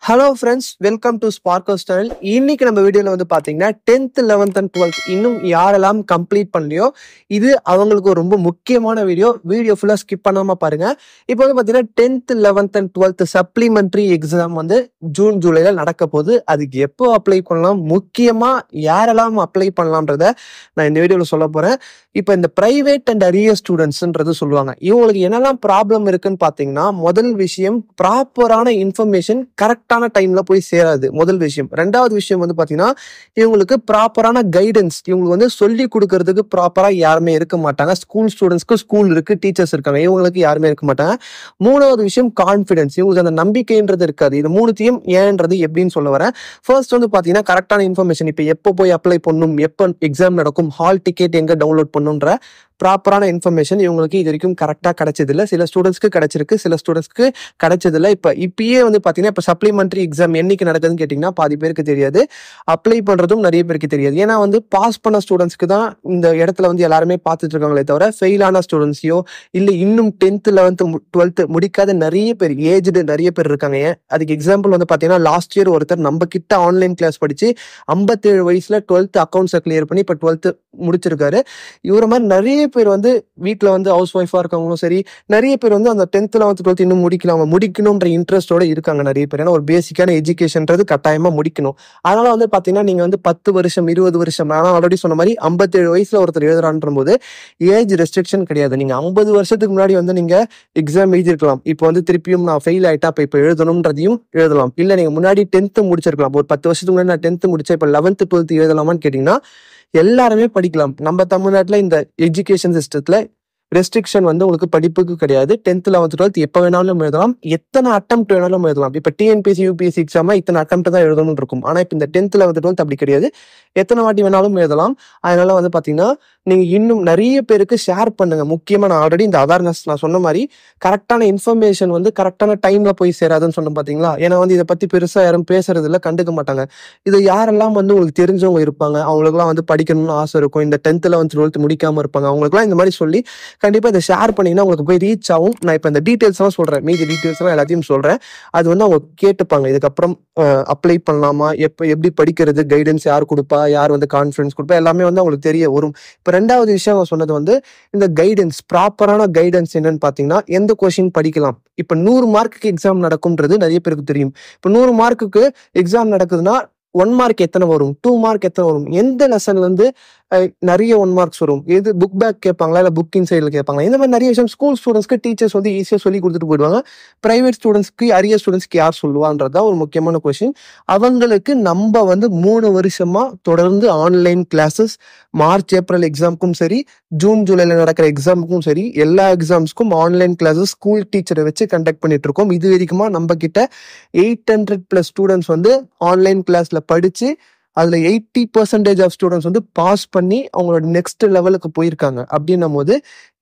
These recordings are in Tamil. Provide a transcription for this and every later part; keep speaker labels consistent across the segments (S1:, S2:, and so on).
S1: Hello friends, welcome to Sparkers channel. இன்னைக்கு நம்ம வீடியோவில் வந்து பார்த்தீங்கன்னா 10th 11th அண்ட் 12th இன்னும் யாரெல்லாம் கம்ப்ளீட் பண்ணலையோ இது அவங்களுக்கு ஒரு ரொம்ப முக்கியமான வீடியோ ஃபுல்லாக ஸ்கிப் பண்ணாமல் பாருங்கள். இப்போ வந்து பார்த்தீங்கன்னா 10th 11th and 12th supplementary exam வந்து ஜூன் ஜூலையில் நடக்க போகுது. அதுக்கு எப்போ அப்ளை பண்ணலாம், முக்கியமாக யாரெல்லாம் அப்ளை பண்ணலாம்ன்றத நான் இந்த வீடியோவில் சொல்ல போகிறேன். இப்போ இந்த ப்ரைவேட் அண்ட் அரியர் ஸ்டூடெண்ட்ஸ்ன்றது சொல்லுவாங்க. இவங்களுக்கு என்னெல்லாம் ப்ராப்ளம் இருக்குன்னு பார்த்தீங்கன்னா, முதல் விஷயம் ப்ராப்பரான இன்ஃபர்மேஷன் கரெக்டான டைம்ல போய் சேராது. முதல் விஷயம். ரெண்டாவது விஷயம் வந்து பாத்தீங்கன்னா, இவங்களுக்கு ப்ராப்பரான கைடன்ஸ் இவங்களுக்கு வந்து சொல்லி கொடுக்கறதுக்கு ப்ராப்பரா யாருமே இருக்க மாட்டாங்க. ஸ்கூல் ஸ்டூடெண்ட்ஸ்க்கு ஸ்கூல் இருக்கு, டீச்சர்ஸ் இருக்காங்க, இவங்களுக்கு யாருமே இருக்க மாட்டாங்க. மூணாவது விஷயம் கான்ஃபிடன்ஸ், இவங்களுக்கு அந்த நம்பிக்கைன்றது இருக்காது. இது மூணுத்தையும் ஏன்றது எப்படின்னு சொல்ல வரேன். ஃபர்ஸ்ட் வந்து பாத்தீங்கன்னா கரெக்டான இன்ஃபர்மேஷன், இப்போ எப்போ போய் அப்ளை பண்ணணும், எப்போ எக்ஸாம் நடக்கும், ஹால் டிக்கெட் எங்க டவுன்லோட் பண்ணுன்ற ப்ராப்பரான இன்ஃபர்மேஷன் இவங்களுக்கு இது வரைக்கும் கரெக்டாக கிடைச்சதில்லை. சில ஸ்டூடெண்ட்ஸ்க்கு கிடைச்சிருக்கு, சில ஸ்டூடெண்ட்ஸ்க்கு கிடைச்சதில்லை. இப்பயே வந்து பார்த்தீங்கன்னா, இப்போ சப்ளிமெண்ட்ரி எக்ஸாம் என்னைக்கு நடக்குதுன்னு கேட்டிங்கன்னா பாதி பேருக்கு தெரியாது. அப்ளை பண்ணுறதும் நிறைய பேருக்கு தெரியாது. ஏன்னா வந்து பாஸ் பண்ண ஸ்டூடெண்ட்ஸ்க்கு தான் இந்த இடத்துல வந்து எல்லாருமே பார்த்துட்டு இருக்காங்களே தவிர, ஃபெயிலான ஸ்டூடெண்ட்ஸையோ இல்லை இன்னும் 10th 11th 12th முடிக்காத நிறைய பேர், ஏஜ்டு நிறைய பேர் இருக்காங்க. அதுக்கு எக்ஸாம்பிள் வந்து பார்த்தீங்கன்னா, லாஸ்ட் இயர் ஒருத்தர் நம்ம கிட்ட ஆன்லைன் கிளாஸ் படித்து 57 வயசில் 12th அக்கௌண்ட்ஸை கிளியர் பண்ணி இப்போ 12th முடிச்சிருக்காரு. இவர மாதிரி நிறைய பேர் வந்து வீட்டில் வந்து ஹவுஸ் ஒய்ஃபாக இருக்கவங்களும் சரி, நிறைய பேர் வந்து அந்த 10th 11th 12th இன்னும் அவங்க முடிக்கணுன்ற இன்ட்ரெஸ்டோட இருக்காங்க நிறைய பேர். ஏன்னா ஒரு பேசிக்கான எஜுகேஷன்றது கட்டாயமாக முடிக்கணும். அதனால வந்து பார்த்தீங்கன்னா, நீங்கள் வந்து 10 வருஷம் 20 வருஷம், ஆனால் ஆல்ரெடி சொன்ன மாதிரி 57 வயசில் ஒருத்தர் எழுதுறான்ற போது ஏஜ் ரெஸ்ட்ரிக்ஷன் கிடையாது. நீங்கள் 50 வருஷத்துக்கு முன்னாடி வந்து நீங்கள் எக்ஸாம் எழுதிருக்கலாம். இப்போ வந்து திருப்பியும் நான் ஃபெயில் ஆகிட்டா இப்போ எழுதணுன்றதையும் எழுதலாம். இல்லை நீங்கள் முன்னாடி 10th முடிச்சிருக்கலாம். ஒரு 10 வருஷத்துக்கு முன்னாடி நான் 10th முடிச்சேன், இப்போ 11th 12th எழுதலாமான்னு கேட்டிங்கன்னா எல்லாருமே படிக்கலாம். நம்ம தமிழ்நாட்டில் இந்த எஜுகேஷன் சிஸ்டத்துல ரெஸ்ட்ரிக்ஷன் வந்து உங்களுக்கு படிப்புக்கு கிடையாது. 10th 11th 12th எப்போ வேணாலும் எழுதலாம், எத்தனை அட்டெம்ப்ட் வேணாலும் எழுதலாம். இப்போ டிஎன்பிஎஸ்சி யூபிஎஸ்சி எக்ஸாமா இத்தனை அட்டெம்ப்ட் தான் எழுதணும்னு இருக்கும். ஆனால் இப்போ இந்த 10th 11th 12th அப்படி கிடையாது, எத்தனை வாட்டி வேணாலும் எழுதலாம். அதனால வந்து பார்த்தீங்கன்னா, நீங்கள் இன்னும் நிறைய பேருக்கு ஷேர் பண்ணுங்க. முக்கியமாக நான் ஆல்ரெடி இந்த அவேர்னஸ் நான் சொன்ன மாதிரி கரெக்டான இன்ஃபர்மேஷன் வந்து கரெக்டான டைம்ல போய் சேராதுன்னு சொன்னோம் பார்த்தீங்களா. ஏன்னா வந்து இதை பற்றி பெருசாக யாரும் பேசுறது இல்லை, கண்டுக்க மாட்டாங்க. இது யாரெல்லாம் வந்து உங்களுக்கு தெரிஞ்சவங்க இருப்பாங்க, அவங்களுக்குலாம் வந்து படிக்கணும்னு ஆசை இருக்கும், இந்த 10th 11th 12th முடிக்காம இருப்பாங்க, அவங்களுக்குலாம் இந்த மாதிரி சொல்லி கண்டிப்பாக இதை ஷேர் பண்ணிங்கன்னா உங்களுக்கு போய் ரீச் ஆகும். நான் இப்போ இந்த டீட்டெயில்ஸ்லாம் சொல்கிறேன், மீதி டீட்டெயில்ஸ்லாம் எல்லாத்தையும் சொல்கிறேன். அது வந்து அவங்க கேட்டுப்பாங்க. இதுக்கப்புறம் அப்ளை பண்ணலாமா, எப்படி படிக்கிறது, கைடன்ஸ் யார் கொடுப்பா, யார் வந்து கான்ஃபிடன்ஸ் கொடுப்பா, எல்லாமே வந்து அவங்களுக்கு தெரிய வரும். இப்போ ரெண்டாவது விஷயம் அவங்க சொன்னது வந்து இந்த கைடன்ஸ், ப்ராப்பரான கைடன்ஸ் என்னன்னு பார்த்தீங்கன்னா, எந்த கொஸ்டின் படிக்கலாம். இப்போ 100 மார்க்குக்கு எக்ஸாம் நடக்கும்ன்றது நிறைய பேருக்கு தெரியும். இப்போ 100 மார்க்குக்கு எக்ஸாம் நடக்குதுன்னா 1 மார்க் எத்தனை வரும், 2 மார்க் எத்தனை வரும், எந்த லெசன்ல இருந்து நிறைய 1 மார்க்ஸ் வரும், எது புக் பேக் கேட்பாங்களா இல்லை புக் இன்சைடில் கேட்பாங்களா, இந்த மாதிரி நிறைய விஷயம் ஸ்கூல் ஸ்டூடெண்ட்ஸ்க்கு டீச்சர்ஸ் வந்து ஈஸியாக சொல்லி கொடுத்துட்டு போயிடுவாங்க. பிரைவேட் ஸ்டூடெண்ட்ஸ்க்கு, அரியர் ஸ்டூடெண்ட்ஸ்க்கு யார் சொல்லுவான்றதான் ஒரு முக்கியமான கொஸ்டின். அவங்களுக்கு நம்ம வந்து 3 வருஷமா தொடர்ந்து ஆன்லைன் கிளாஸஸ், மார்ச் ஏப்ரல் எக்ஸாமுக்கும் சரி, ஜூன் ஜூலைல நடக்கிற எக்ஸாமுக்கும் சரி, எல்லா எக்ஸாம்ஸ்க்கும் ஆன்லைன் கிளாஸஸ் ஸ்கூல் டீச்சரை வச்சு கண்டக்ட் பண்ணிட்டு இருக்கோம். இது வரைக்குமா நம்ம கிட்ட 800+ ஸ்டூடெண்ட்ஸ் வந்து ஆன்லைன் கிளாஸ்ல படிச்சு அதுல 80% ஆஃப் ஸ்டூடெண்ட்ஸ் வந்து பாஸ் பண்ணி அவங்களோட நெக்ஸ்ட் லெவலுக்கு போயிருக்காங்க. அப்படின்னும் போது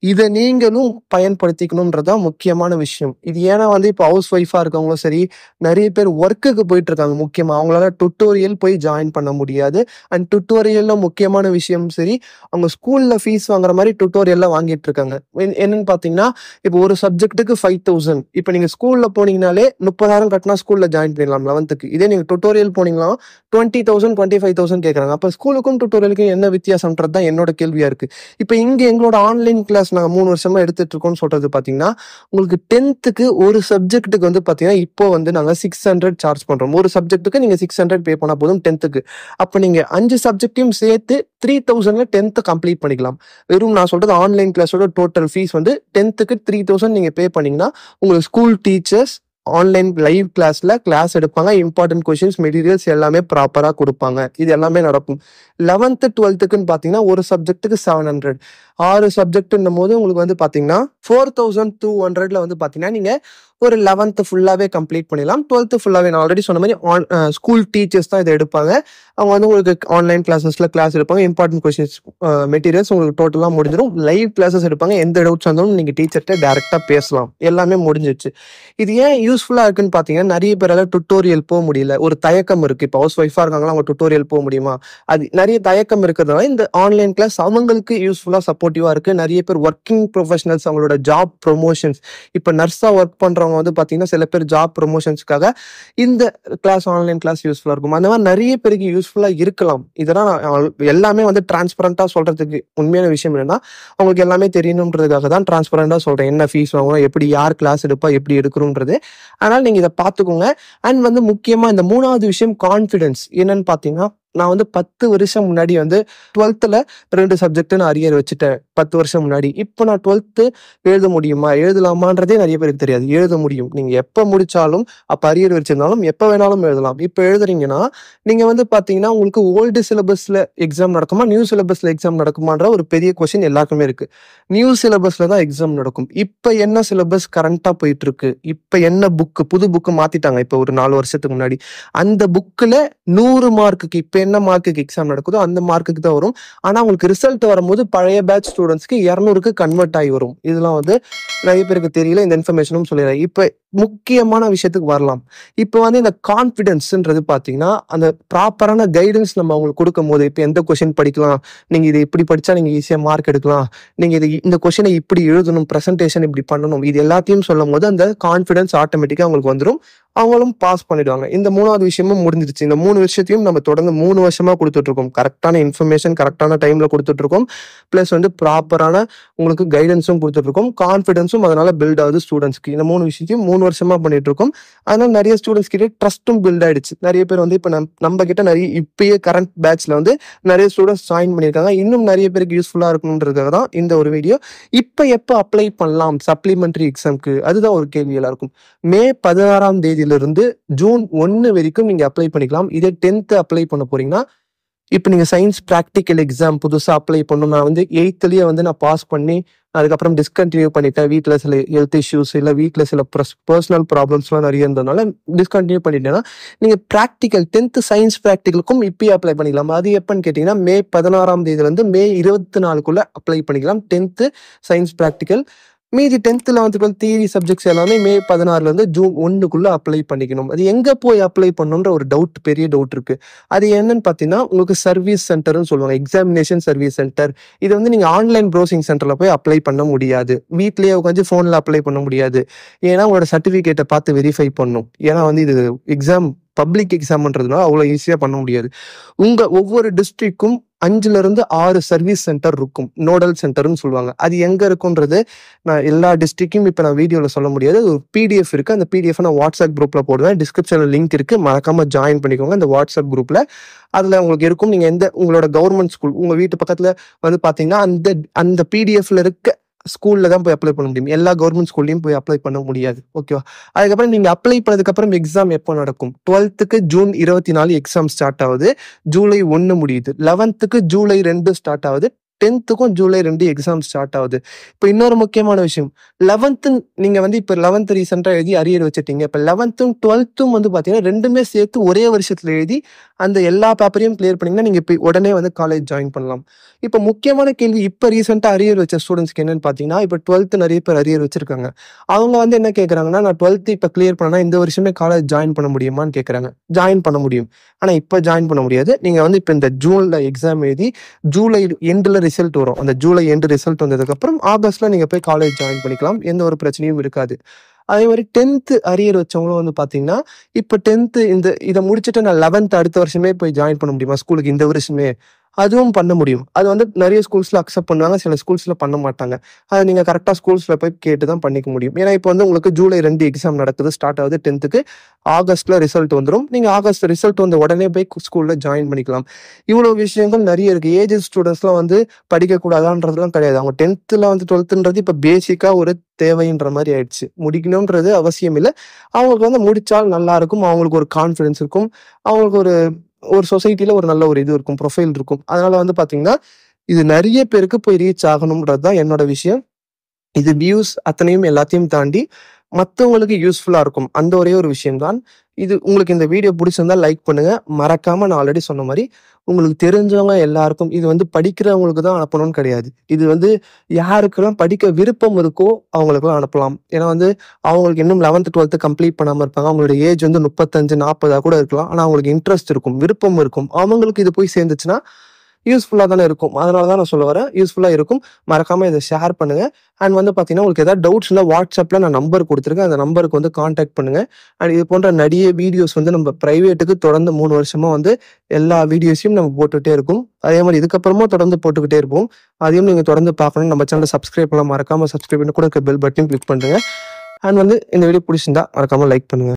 S1: இதை நீங்களும் பயன்படுத்திக்கணும்ன்றதான் முக்கியமான விஷயம். இது ஏன்னா வந்து இப்போ ஹவுஸ் ஒய்ஃபா இருக்கவங்களும் சரி, நிறைய பேர் ஒர்க்குக்கு போயிட்டு இருக்காங்க. முக்கியமா அவங்களால டுட்டோரியல் போய் ஜாயின் பண்ண முடியாது. அண்ட் டுட்டோரியல்ல முக்கியமான விஷயம் சரி, அவங்க ஸ்கூல்ல ஃபீஸ் வாங்குற மாதிரி டுட்டோரியல்லாம் வாங்கிட்டு இருக்காங்க. என்னன்னு பாத்தீங்கன்னா, இப்போ ஒரு சப்ஜெக்ட்டுக்கு 5000. இப்போ நீங்க ஸ்கூல்ல போனீங்கனாலே 30,000 கட்டினா ஸ்கூல்ல ஜாயின் பண்ணிடலாம் 11th. இதே நீங்க டுட்டோரியல் போனீங்கன்னா 20,000 25,000 கேட்கறாங்க. அப்ப ஸ்கூலுக்கும் டுட்டோரியலுக்கும் என்ன வித்தியாசம்ன்றது தான் என்னோட கேள்வியா இருக்கு. இப்போ இங்க எங்களோட ஆன்லைன் கிளாஸ் நாங்கள் 3 வருஷமா எடுத்துட்டு இருக்கோம்னு சொல்றது பாத்தீங்கன்னா, உங்களுக்கு 10th ஒரு சப்ஜெக்ட்டுக்கு வந்து பாத்தீங்கன்னா இப்போ வந்து நாங்க 600 சார்ஜ் பண்றோம். ஒரு சப்ஜெக்ட்டுக்கு நீங்க 600 பே பண்ணா போதும் 10th. அப்ப நீங்க 5 சப்ஜெக்டையும் சேர்த்து 3000ல 10th கம்ப்ளீட் பண்ணிக்கலாம். வெறும் நான் சொல்றது ஆன்லைன் கிளாஸோட டோட்டல் ஃபீஸ் வந்து 10th 3000 நீங்க பே பண்ணீங்கன்னா உங்களுக்கு ஸ்கூல் டீச்சர்ஸ் ஆன்லைன் லைவ் கிளாஸ்ல கிளாஸ் எடுப்பாங்க. இம்பார்ட்டன்ட் கொஸ்டின்ஸ், மெட்டீரியல்ஸ் எல்லாமே ப்ராப்பரா கொடுப்பாங்க. இது எல்லாமே நடக்கும். 11th 12th பாத்தீங்கன்னா ஒரு சப்ஜெக்ட்டுக்கு 700, 6 சப்ஜெக்ட்னும் போது உங்களுக்கு வந்து பாத்தீங்கன்னா 4200 வந்து பாத்தீங்கன்னா நீங்க ஒரு 11th ஃபுல்லாவே கம்ப்ளீட் பண்ணிடலாம். 12th ஃபுல்லாவே நான் ஆல்ரெடி சொன்ன மாதிரி ஸ்கூல் டீச்சர்ஸ் தான் இதை எடுப்பாங்க. அவங்க வந்து உங்களுக்கு ஆன்லைன் கிளாஸஸ்ல கிளாஸ் எடுப்பாங்க. இம்பார்ட்டன்ட் கொஸ்டின்ஸ், மெட்டீரியல்ஸ் உங்களுக்கு டோட்டலா முடிஞ்சிடும். லைவ் கிளாஸஸ் எடுப்பாங்க. எந்த டவுட்ஸ் இருந்தாலும் நீங்க டீச்சர்கிட்ட டைரக்டா பேசலாம். எல்லாமே முடிஞ்சிச்சு. இது ஏன் யூஸ்ஃபுல்லா இருக்குன்னு பாத்தீங்கன்னா, நிறைய பேரால டுட்டோரியல் போக முடியல, ஒரு தயக்கம் இருக்கு. இப்போ ஹவுஸ் ஒய்ஃபா இருக்காங்களா, அவங்க டுட்டோரியல் போக முடியுமா, அது நிறைய தயக்கம் இருக்கிறதுனால இந்த ஆன்லைன் கிளாஸ் அவங்களுக்கு யூஸ்ஃபுல்லா சப்போர்ட்டிவா இருக்கு. நிறைய பேர் ஒர்க்கிங் ப்ரொஃபஷனல்ஸ், அவங்களோட ஜாப் ப்ரொமோஷன்ஸ், இப்போ நர்ஸா ஒர்க் பண்றவங்க பண்றவங்க வந்து பாத்தீங்கன்னா சில பேர் ஜாப் ப்ரொமோஷன்ஸ்க்காக இந்த கிளாஸ் ஆன்லைன் கிளாஸ் யூஸ்ஃபுல்லா இருக்கும். அந்த மாதிரி நிறைய பேருக்கு யூஸ்ஃபுல்லா இருக்கலாம். இதெல்லாம் நான் எல்லாமே வந்து டிரான்ஸ்பரண்டா சொல்றதுக்கு உண்மையான விஷயம் என்னன்னா, உங்களுக்கு எல்லாமே தெரியணுன்றதுக்காக தான் டிரான்ஸ்பரண்டா சொல்றேன். என்ன ஃபீஸ் வாங்குறோம், எப்படி யார் கிளாஸ் எடுப்பா, எப்படி எடுக்கணும்ன்றது. அதனால நீங்க இதை பார்த்துக்கோங்க. அண்ட் வந்து முக்கியமா இந்த 3வது விஷயம் கான்ஃபிடன்ஸ். என்னன்னு பாத்தீங்கன்னா, நான் வந்து 10 வருஷம் முன்னாடி வந்து 12th 2 சப்ஜெக்ட் நான் அரியர் வச்சுட்டேன் 10 வருஷம் முன்னாடி. இப்போ நான் 12th எழுத முடியுமா, எழுதலாமான்றதே நிறைய பேருக்கு தெரியாது. எழுத முடியும். நீங்க எப்ப முடிச்சாலும், அப்ப அரியர் வச்சிருந்தாலும் எப்ப வேணாலும் எழுதலாம். இப்ப எழுதுறீங்கன்னா நீங்க வந்து பாத்தீங்கன்னா உங்களுக்கு ஓல்டு சிலபஸ்ல எக்ஸாம் நடக்குமா, நியூ சிலபஸ்ல எக்ஸாம் நடக்குமான்ற ஒரு பெரிய கொஸ்டின் எல்லாருக்குமே இருக்கு. நியூ சிலபஸ்ல தான் எக்ஸாம் நடக்கும். இப்ப என்ன சிலபஸ் கரண்டா போயிட்டு இருக்கு, இப்ப என்ன புக் புது புக்கு மாத்திட்டாங்க இப்ப ஒரு 4 வருஷத்துக்கு முன்னாடி. அந்த புக்ல 100 மார்க்குக்கு இப்ப என்ன மார்க்குக்கு எக்ஸாம் நடக்குதோ அந்த மார்க்குக்கு தான் வரும். ஆனா உங்களுக்கு ரிசல்ட் வரும்போது பழைய பேட்ச் ஸ்டூடெண்ட்ஸ்க்கு 200க்கு கன்வெர்ட் ஆகி வரும். இதெல்லாம் வந்து நிறைய பேருக்கு தெரியல. இந்த இன்ஃபர்மேஷனும் சொல்லிடுறேன். இப்ப முக்கியமான விஷயத்துக்கு வரலாம். இப்ப வந்து இந்த கான்ஃபிடன்ஸ்ன்றது பாத்தீங்கன்னா அந்த ப்ராப்பரான கைடன்ஸ் நம்ம அவங்களுக்கு கொடுக்கும் போது, இப்ப எந்த கொஸ்டின் படிக்கலாம், நீங்க இது இப்படி படிச்சா நீங்க ஈஸியா மார்க் எடுக்கலாம், நீங்க இது இந்த கொஸ்டினை இப்படி எழுதணும், பிரசன்டேஷன் இப்படி பண்ணணும், இது எல்லாத்தையும் சொல்லும் போது அந்த கான்ஃபிடன்ஸ் ஆட்டோமேட்டிக்கா அவங்களுக்கு வந்துடும். அவங்களும் பாஸ் பண்ணிடுவாங்க. இந்த 3வது விஷயமும் முடிஞ்சிருச்சு. இந்த 3 விஷயத்தையும் நம்ம தொடர்ந்து 3 வருஷமா கொடுத்துட்டு இருக்கோம். கரெக்டான இன்ஃபர்மேஷன் கரெக்டான டைம்ல கொடுத்துட்டு இருக்கோம். பிளஸ் வந்து ப்ராப்பரான உங்களுக்கு கைடன்ஸும் கொடுத்துட்டு இருக்கோம். கான்ஃபிடன்ஸும் அதனால பில்ட் ஆகுது ஸ்டூடெண்ட்ஸ்க்கு. இந்த 3 விஷயத்தையும் 3 வருஷமா பண்ணிட்டு இருக்கோம். அதனால நிறைய ஸ்டூடெண்ட்ஸ் கிட்ட ட்ரஸ்ட்டும் பில்ட் ஆயிடுச்சு. நிறைய பேர் வந்து இப்ப நம்ம கிட்ட நிறைய இப்பயே கரண்ட் பேட்ச்ல வந்து நிறைய ஸ்டூடெண்ட்ஸ் ஜாயின் பண்ணியிருக்காங்க. இன்னும் நிறைய பேருக்கு யூஸ்ஃபுல்லா இருக்கணும்ன்றதுக்காக தான் இந்த ஒரு வீடியோ. இப்ப எப்ப அப்ளை பண்ணலாம் சப்ளிமெண்டரி எக்ஸாம்க்கு, அதுதான் ஒரு கேள்வி எல்லாருக்கும். மே 16ஆம் தேதியிலிருந்து ஜூன் 1 வரைக்கும் நீங்க அப்ளை பண்ணிக்கலாம். இதே 10th அப்ளை பண்ண போறீங்கன்னா, இப்போ நீங்க சயின்ஸ் ப்ராக்டிக்கல் எக்ஸாம் புதுசா அப்ளை பண்ணணும். நான் வந்து 8th வந்து நான் பாஸ் பண்ணி அதுக்கப்புறம் டிஸ்கண்டினியூ பண்ணிட்டேன். வீட்டில் சில ஹெல்த் இஷ்யூஸ் இல்லை வீட்டில் சில பர்சனல் ப்ராப்ளம்ஸ்லாம் நிறைய இருந்ததுனால டிஸ்கண்டினியூ பண்ணிட்டேன்னா, நீங்கள் ப்ராக்டிக்கல் 10th சயின்ஸ் ப்ராக்டிக்கலுக்கும் இப்பயே அப்ளை பண்ணிக்கலாம். அது எப்பன்னு கேட்டிங்கன்னா, மே 16ஆம் தேதியிலேருந்து மே 24க்குள்ளே அப்ளை பண்ணிக்கலாம் 10th சயின்ஸ் ப்ராக்டிக்கல். மீதி 10th 11th 12th theory subjects எல்லாமே மே 16லேருந்து ஜூன் 1க்குள்ள அப்ளை பண்ணிக்கணும். அது எங்க போய் அப்ளை பண்ணணுன்ற ஒரு டவுட், பெரிய டவுட் இருக்கு. அது என்னன்னு பார்த்தீங்கன்னா, உங்களுக்கு சர்வீஸ் சென்டர்னு சொல்லுவாங்க, எக்ஸாமினேஷன் சர்வீஸ் சென்டர். இது வந்து நீங்க ஆன்லைன் ப்ரௌசிங் சென்டர்ல போய் அப்ளை பண்ண முடியாது. வீட்லயே உட்காந்து ஃபோன்ல அப்ளை பண்ண முடியாது. ஏன்னா உங்களோட சர்டிஃபிகேட்டை பார்த்து வெரிஃபை பண்ணும். ஏன்னா வந்து இது எக்ஸாம் பப்ளிக் எக்ஸாம்ன்றதுனால அவ்வளோ ஈஸியாக பண்ண முடியாது. ஒவ்வொரு டிஸ்ட்ரிக்ட்க்கும் 5லிருந்து 6 சர்வீஸ் சென்டர் இருக்கும். நோடல் சென்டர்னு சொல்லுவாங்க. அது எங்க இருக்குன்றது நான் எல்லா டிஸ்ட்ரிக்டும் இப்போ நான் வீடியோவில் சொல்ல முடியாது. ஒரு PDF இருக்கு. அந்த PDF நான் வாட்ஸ்அப் குரூப்ல போடுவேன். டிஸ்கிரிப்ஷன்ல லிங்க் இருக்கு. மறக்காம ஜாயின் பண்ணிக்கோங்க அந்த வாட்ஸ்அப் குரூப்ல. அதுல உங்களுக்கு இருக்கும். நீங்க உங்களோட கவர்மெண்ட் ஸ்கூல் உங்க வீட்டு பக்கத்துல வந்து பாத்தீங்கன்னா அந்த PDFல இருக்க ஸ்கூல்ல தான் போய் அப்ளை பண்ண முடியும். எல்லா கவர்மெண்ட் ஸ்கூல்லையும் போய் அப்ளை பண்ண முடியாது. ஓகேவா? அதுக்கப்புறம் நீங்க அப்ளை பண்ணதுக்கு அப்புறம் எக்ஸாம் எப்போ நடக்கும்? 12th ஜூன் 24 எக்ஸாம் ஸ்டார்ட் ஆகுது. ஜூலை 1 முடியுது. 11th ஜூலை 2 ஸ்டார்ட் ஆகுது. 10th ஜூலை 2 எக்ஸாம் ஸ்டார்ட் ஆகுது. இப்போ இன்னொரு முக்கியமான விஷயம், 11th நீங்க வந்து இப்போ 11th ரீசெண்டா எழுதி அரியர் வச்சுட்டீங்க. இப்போ 11th 12th வந்து பாத்தீங்கன்னா ரெண்டுமே சேர்த்து ஒரே வருஷத்துல எழுதி அந்த எல்லா பேப்பரையும் கிளியர் பண்ணீங்கன்னா நீங்க இப்போ உடனே வந்து காலேஜ் ஜாயின் பண்ணலாம். இப்போ முக்கியமான கேள்வி, இப்போ ரீசெண்டா அரியர் வச்ச ஸ்டூடெண்ட்ஸ்க்கு என்னன்னு பாத்தீங்கன்னா, இப்போ 12th நிறைய பேர் அரியர் வச்சிருக்காங்க. அவங்க வந்து என்ன கேட்கறாங்கன்னா, நான் 12th இப்போ கிளியர் பண்ணா இந்த வருஷமே காலேஜ் ஜாயின் பண்ண முடியுமான்னு கேட்கறாங்க. ஜாயின் பண்ண முடியும், ஆனா இப்போ ஜாயின் பண்ண முடியாது. நீங்க வந்து இப்போ இந்த ஜூன்ல எக்ஸாம் எழுதி ஜூலை எண்ட்ல ரிசல்ட் வரும். அந்த ஜூலை எண்ட் ரிசல்ட் வந்ததுக்கு அப்புறம் ஆகஸ்ட்ல நீங்க போய் காலேஜ் ஜாயின் பண்ணிக்கலாம். எந்த ஒரு பிரச்சனையும் இருக்காது. அதே மாதிரி 10th அரியர் வச்சவங்களும் வந்து பாத்தீங்கன்னா, இப்போ 10th இதை முடிச்சுட்டு நான் 11th அடுத்த வருஷமே போய் ஜாயின் பண்ண முடியுமா ஸ்கூலுக்கு இந்த வருஷமே? அதுவும் பண்ண முடியும். அது வந்து நிறைய ஸ்கூல்ஸ்ல அக்செப்ட் பண்ணுவாங்க, சில ஸ்கூல்ஸ்ல பண்ண மாட்டாங்க. அதை நீங்க கரெக்டா ஸ்கூல்ஸ்ல போய் கேட்டு தான் பண்ணிக்க முடியும். ஏன்னா இப்போ வந்து உங்களுக்கு ஜூலை 2 எக்ஸாம் நடக்குது, ஸ்டார்ட் ஆகுது 10th. ஆகஸ்ட்ல ரிசல்ட் வந்துடும். நீங்க ஆகஸ்ட் ரிசல்ட் வந்த உடனே போய் ஸ்கூல்ல ஜாயின் பண்ணிக்கலாம். இவ்வளவு விஷயங்கள் நிறைய இருக்கு. ஏஜ் ஸ்டூடெண்ட்ஸ்லாம் வந்து படிக்கக்கூடாதான்றதுலாம் கிடையாது. அவங்க 10th 12th இப்போ பேசிக்கா ஒரு தேவைன்ற மாதிரி ஆயிடுச்சு. முடிக்கணும்ன்றது அவசியம் இல்லை. அவங்களுக்கு வந்து முடிச்சால் நல்லா இருக்கும். அவங்களுக்கு ஒரு கான்ஃபிடன்ஸ் இருக்கும். அவங்களுக்கு ஒரு சொசைட்டில ஒரு நல்ல ஒரு இது இருக்கும், ப்ரொஃபைல் இருக்கும். அதனால வந்து பாத்தீங்கன்னா, இது நிறைய பேருக்கு போய் ரீச் ஆகணும்ன்றது தான் என்னோட விஷயம். இது வியூஸ் அத்தனையும் எல்லாத்தையும் தாண்டி மற்றவங்களுக்கு யூஸ்ஃபுல்லா இருக்கும். அந்த ஒரே ஒரு விஷயம் தான் இது. உங்களுக்கு இந்த வீடியோ பிடிச்சிருந்தா லைக் பண்ணுங்க. மறக்காம நான் ஆல்ரெடி சொன்ன மாதிரி உங்களுக்கு தெரிஞ்சவங்க எல்லாருக்கும், இது வந்து படிக்கிறவங்களுக்கு தான் அனுப்பணும்னு கிடையாது. இது வந்து யாருக்கெல்லாம் படிக்க விருப்பம் இருக்கோ அவங்களுக்குலாம் அனுப்பலாம். ஏன்னா வந்து அவங்களுக்கு இன்னும் 11th 12th கம்ப்ளீட் பண்ணாம இருப்பாங்க. அவங்களோட ஏஜ் வந்து 35 40 கூட இருக்கலாம். ஆனா அவங்களுக்கு இன்ட்ரெஸ்ட் இருக்கும், விருப்பம் இருக்கும். அவங்களுக்கு இது போய் சேர்ந்துச்சுன்னா யூஸ்ஃபுல்லாக தானே இருக்கும். அதனால தான் நான் சொல்ல வரேன், யூஸ்ஃபுல்லாக இருக்கும். மறக்காமல் இதை ஷேர் பண்ணுங்கள். அண்ட் வந்து பார்த்தீங்கன்னா உங்களுக்கு ஏதாவது டவுட்ஸ் இருந்தால் வாட்ஸ்அப்பில் நான் நம்பர் கொடுத்துருக்கேன், அந்த நம்பருக்கு வந்து காண்டாக்ட் பண்ணுங்கள். அண்ட் இது போன்ற நிறைய வீடியோஸ் வந்து நம்ம ப்ரைவேட்டுக்கு தொடர்ந்து 3 வருஷமாக வந்து எல்லா வீடியோஸையும் நம்ம போட்டுகிட்டே இருக்கும். அதே மாதிரி இதுக்கப்புறமும் தொடர்ந்து போட்டுக்கிட்டே இருப்போம். அதையும் நீங்கள் தொடர்ந்து பார்க்கணும். நம்ம சேனலை சப்ஸ்கிரைப் பண்ணலாம், மறக்காமல் சப்ஸ்கிரைப் பண்ணி கூட இருக்க பெல் பட்டனையும் கிளிக் பண்ணுங்கள். அண்ட் வந்து இந்த வீடியோ பிடிச்சிருந்தா மறக்காமல் லைக் பண்ணுங்கள்.